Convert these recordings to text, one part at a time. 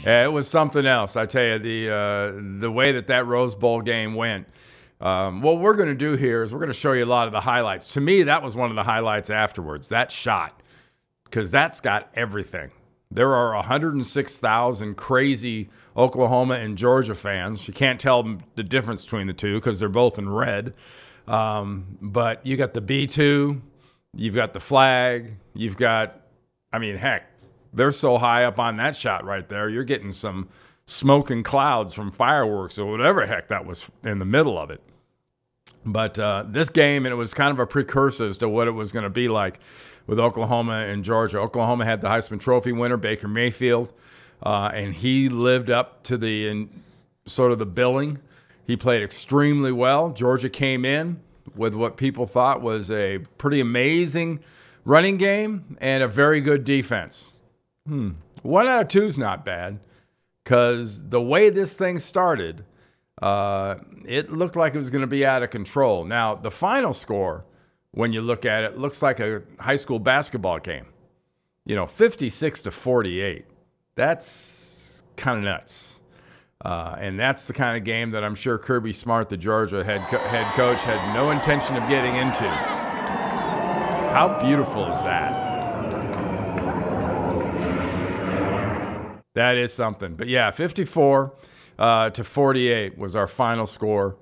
Yeah, it was something else. I tell you, the way that Rose Bowl game went. What we're going to do here is we're going to show you a lot of the highlights. To me, that was one of the highlights afterwards, that shot, because that's got everything. There are 106,000 crazy Oklahoma and Georgia fans. You can't tell the difference between the two because they're both in red. But you got the B2, you've got the flag, you've got, I mean, heck, they're so high up on that shot right there, you're getting some smoke and clouds from fireworks or whatever heck that was in the middle of it. But this game, and it was kind of a precursor as to what it was going to be like with Oklahoma and Georgia. Oklahoma had the Heisman Trophy winner, Baker Mayfield, and he lived up to the sort of the billing. He played extremely well. Georgia came in with what people thought was a pretty amazing running game and a very good defense. 1 out of 2 is not bad, because the way this thing started, it looked like it was going to be out of control. Now, the final score, when you look at it, looks like a high school basketball game. 56-48. That's kind of nuts. And that's the kind of game that I'm sure Kirby Smart, the Georgia head coach, had no intention of getting into. How beautiful is that? That is something. But yeah, 54-48 was our final score.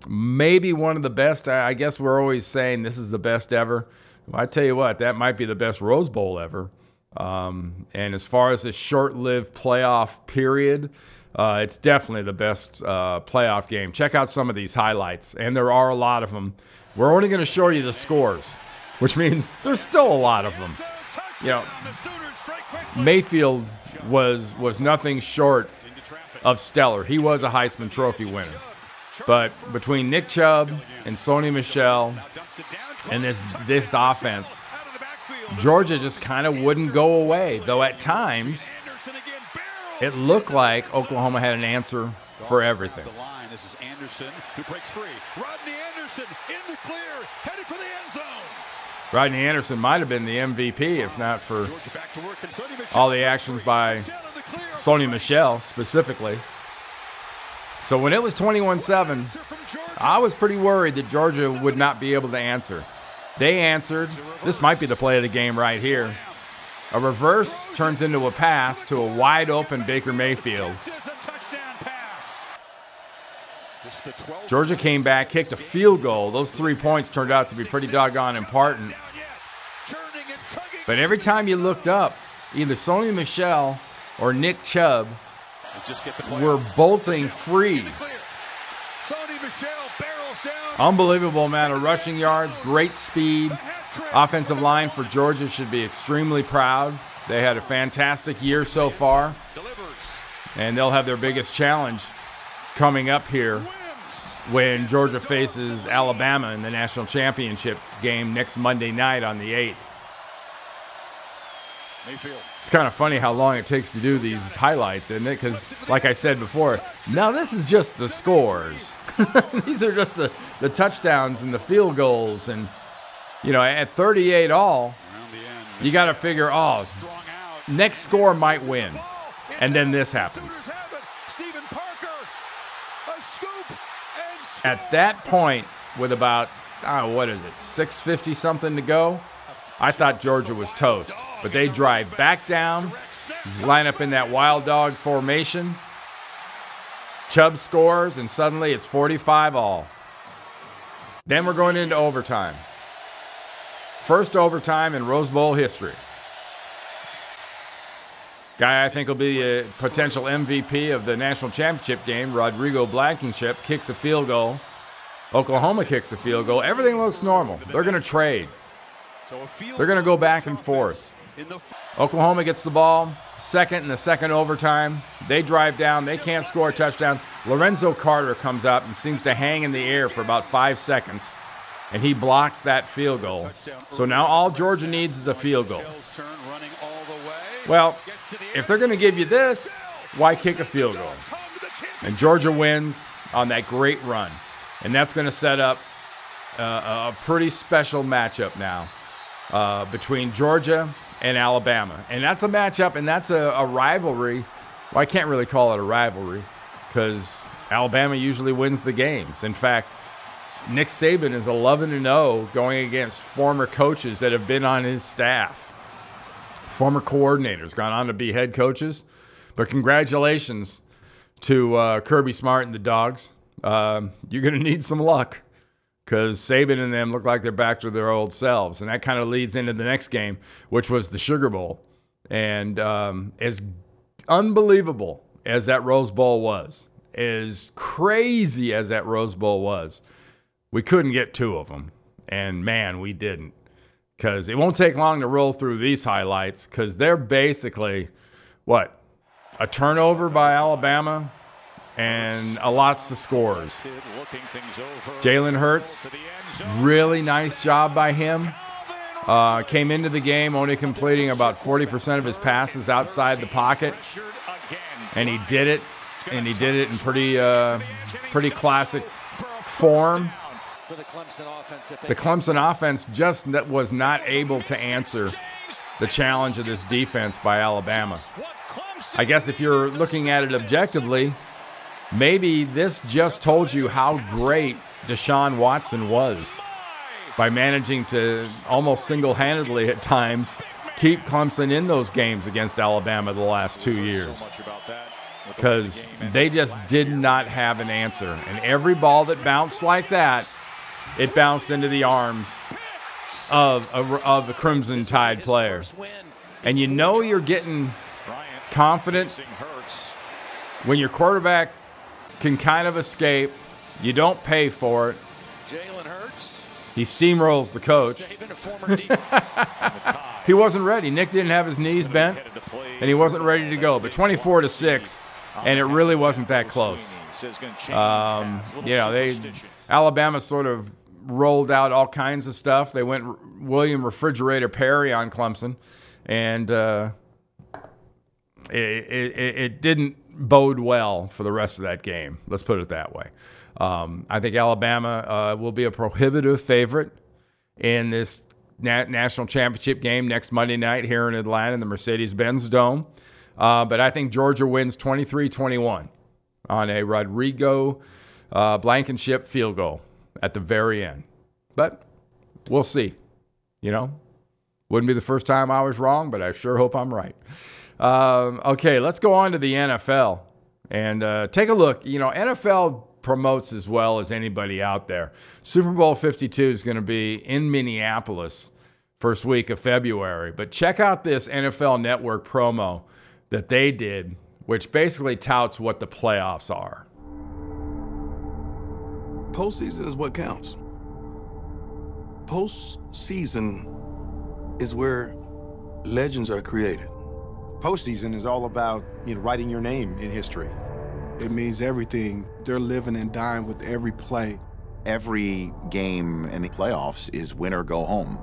Maybe one of the best. I guess we're always saying this is the best ever. Well, I tell you what, that might be the best Rose Bowl ever. And as far as this short-lived playoff period, it's definitely the best playoff game. Check out some of these highlights, and there are a lot of them. We're only going to show you the scores, which means there's still a lot of them. Mayfield was nothing short of stellar. He was a Heisman Trophy winner. But between Nick Chubb and Sony Michel and this offense, Georgia just kind of wouldn't go away, though at times it looked like Oklahoma had an answer for everything. This is Anderson, who breaks free. Rodney Anderson in the clear, headed for the end zone. Rodney Anderson might have been the MVP if not for all the actions by Sony Michel specifically. So when it was 21-7, I was pretty worried that Georgia would not be able to answer. They answered. This might be the play of the game right here. A reverse turns into a pass to a wide-open Baker Mayfield. Georgia came back, kicked a field goal. Those 3 points turned out to be pretty doggone important. But every time you looked up, either Sony Michel or Nick Chubb were bolting free. Unbelievable amount of rushing yards, great speed. Offensive line for Georgia should be extremely proud. They had a fantastic year so far, and they'll have their biggest challenge coming up here when Georgia faces Alabama in the national championship game next Monday night on the 8th. It's kind of funny how long it takes to do these highlights, isn't it? Because, like I said before, now this is just the scores. These are just the touchdowns and the field goals. And, at 38 all, you got to figure, next score might win. And then this happens. At that point, with about, 6:50 something to go, I thought Georgia was toast. But they drive back down, line up in that wild dog formation. Chubb scores, and suddenly it's 45 all. Then we're going into overtime. First overtime in Rose Bowl history. Guy I think will be a potential MVP of the national championship game, Rodrigo Blankenship, kicks a field goal. Oklahoma kicks a field goal. Everything looks normal. They're going to trade. They're going to go back and forth. Oklahoma gets the ball, second in the second overtime. They drive down. They can't score a touchdown. Lorenzo Carter comes up and seems to hang in the air for about 5 seconds, and he blocks that field goal. So now all Georgia needs is a field goal. Well, if they're going to give you this, why kick a field goal? And Georgia wins on that great run. And that's going to set up a pretty special matchup now between Georgia and Alabama. And that's a matchup, and that's a rivalry. Well, I can't really call it a rivalry because Alabama usually wins the games. In fact, Nick Saban is 11-0 going against former coaches that have been on his staff. Former coordinators gone on to be head coaches. But congratulations to Kirby Smart and the Dogs. You're going to need some luck because Saban and them look like they're back to their old selves. And that kind of leads into the next game, which was the Sugar Bowl. And as unbelievable as that Rose Bowl was, as crazy as that Rose Bowl was, we couldn't get two of them. And, man, we didn't. Because it won't take long to roll through these highlights because they're basically, what, a turnover by Alabama and a lots of scores. Jalen Hurts, really nice job by him. Came into the game only completing about 40% of his passes outside the pocket. And he did it. And he did it in pretty classic form. The Clemson offense just was not able to answer the challenge of this defense by Alabama. I guess if you're looking at it objectively, maybe this just told you how great Deshaun Watson was by managing to almost single-handedly at times keep Clemson in those games against Alabama the last 2 years. Because they just did not have an answer. And every ball that bounced like that, it bounced into the arms of the Crimson Tide player. And you know you're getting confident when your quarterback can kind of escape. You don't pay for it. He steamrolls the coach. He wasn't ready. Nick didn't have his knees bent, and he wasn't ready to go. But 24-6. And it really wasn't that close. Alabama sort of rolled out all kinds of stuff. They went William Refrigerator Perry on Clemson, and it didn't bode well for the rest of that game. Let's put it that way. I think Alabama will be a prohibitive favorite in this national championship game next Monday night here in Atlanta in the Mercedes-Benz Dome. But I think Georgia wins 23-21 on a Rodrigo Blankenship field goal at the very end. But we'll see. Wouldn't be the first time I was wrong, but I sure hope I'm right. Okay, let's go on to the NFL and take a look. NFL promotes as well as anybody out there. Super Bowl 52 is going to be in Minneapolis first week of February. But check out this NFL Network promo that they did, which basically touts what the playoffs are. Postseason is what counts. Postseason is where legends are created. Postseason is all about, writing your name in history. It means everything. They're living and dying with every play. Every game in the playoffs is win or go home.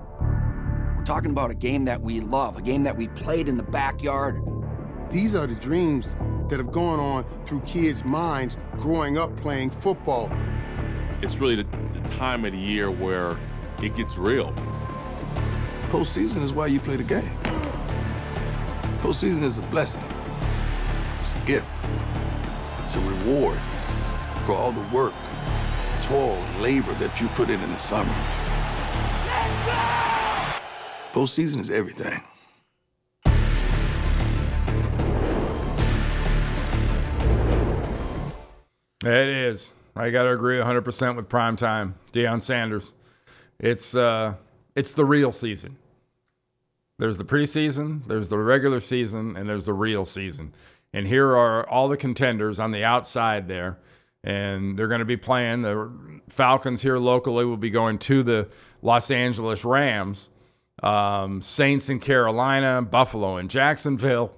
We're talking about a game that we love, a game that we played in the backyard. These are the dreams that have gone on through kids' minds growing up playing football. It's really the time of the year where it gets real. Postseason is why you play the game. Postseason is a blessing. It's a gift. It's a reward for all the work, toil, and labor that you put in the summer. Postseason is everything. It is. I got to agree 100% with primetime. Deion Sanders. It's the real season. There's the preseason, there's the regular season, and there's the real season. And here are all the contenders on the outside there. And they're going to be playing. The Falcons here locally will be going to the Los Angeles Rams. Saints in Carolina, Buffalo and Jacksonville.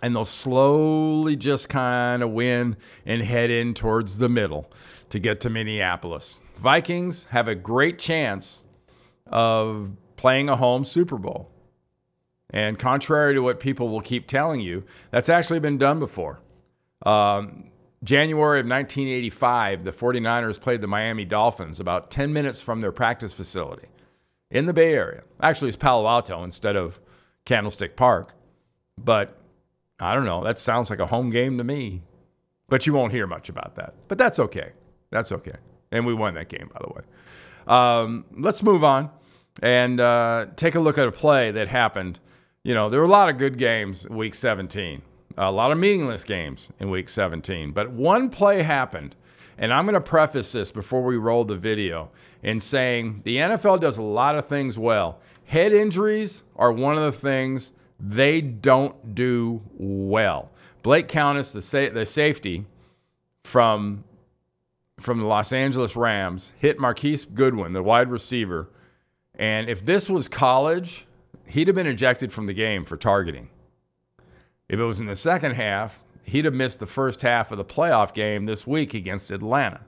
And they'll slowly just kind of win and head in towards the middle to get to Minneapolis. Vikings have a great chance of playing a home Super Bowl. And contrary to what people will keep telling you, that's actually been done before. January of 1985, the 49ers played the Miami Dolphins about 10 minutes from their practice facility in the Bay Area. Actually, it's Palo Alto instead of Candlestick Park. But I don't know. That sounds like a home game to me. But you won't hear much about that. But that's okay. That's okay. And we won that game, by the way. Let's move on and take a look at a play that happened. You know, there were a lot of good games in Week 17. A lot of meaningless games in Week 17. But one play happened. And I'm going to preface this before we roll the video in saying the NFL does a lot of things well. Head injuries are one of the things they don't do well. Blake Countess, the safety from the Los Angeles Rams, hit Marquise Goodwin, the wide receiver. And if this was college, he'd have been ejected from the game for targeting. If it was in the second half, he'd have missed the first half of the playoff game this week against Atlanta.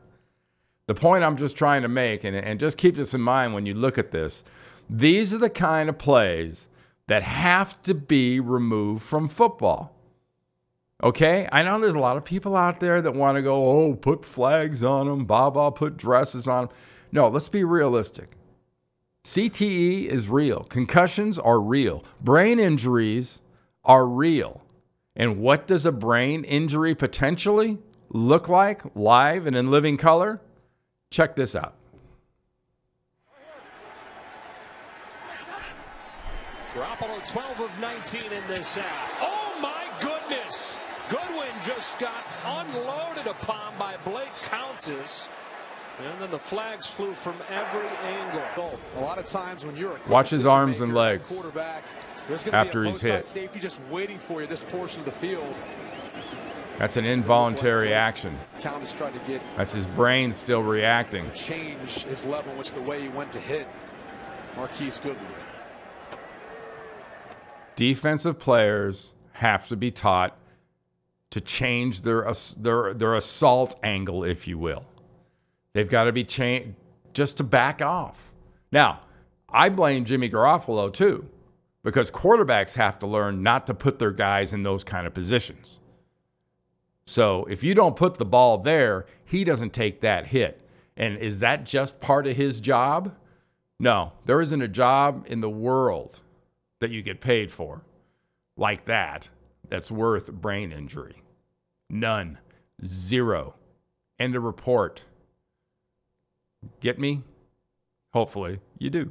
The point I'm just trying to make, and just keep this in mind when you look at this, these are the kind of plays that have to be removed from football. Okay? I know there's a lot of people out there that want to go, oh, put flags on them, put dresses on them. No, let's be realistic. CTE is real. Concussions are real. Brain injuries are real. And what does a brain injury potentially look like live and in living color? Check this out. Garoppolo 12 of 19 in this half. Oh my goodness! Goodwin just got unloaded upon by Blake Countess. And then the flags flew from every angle. A lot of times when you're a watch his arms and legs after he's hit. Safety just waiting for you this portion of the field. That's an involuntary action. Countess tried to get. That's his brain still reacting. Change his level in which the way he went to hit Marquise Goodwin. Defensive players have to be taught to change their assault angle, if you will. They've got to be changed just to back off. Now, I blame Jimmy Garoppolo too, because quarterbacks have to learn not to put their guys in those kind of positions. So if you don't put the ball there, he doesn't take that hit. And is that just part of his job? No, there isn't a job in the world that you get paid for like that's worth brain injury. None. Zero. End of report. Get me? Hopefully you do.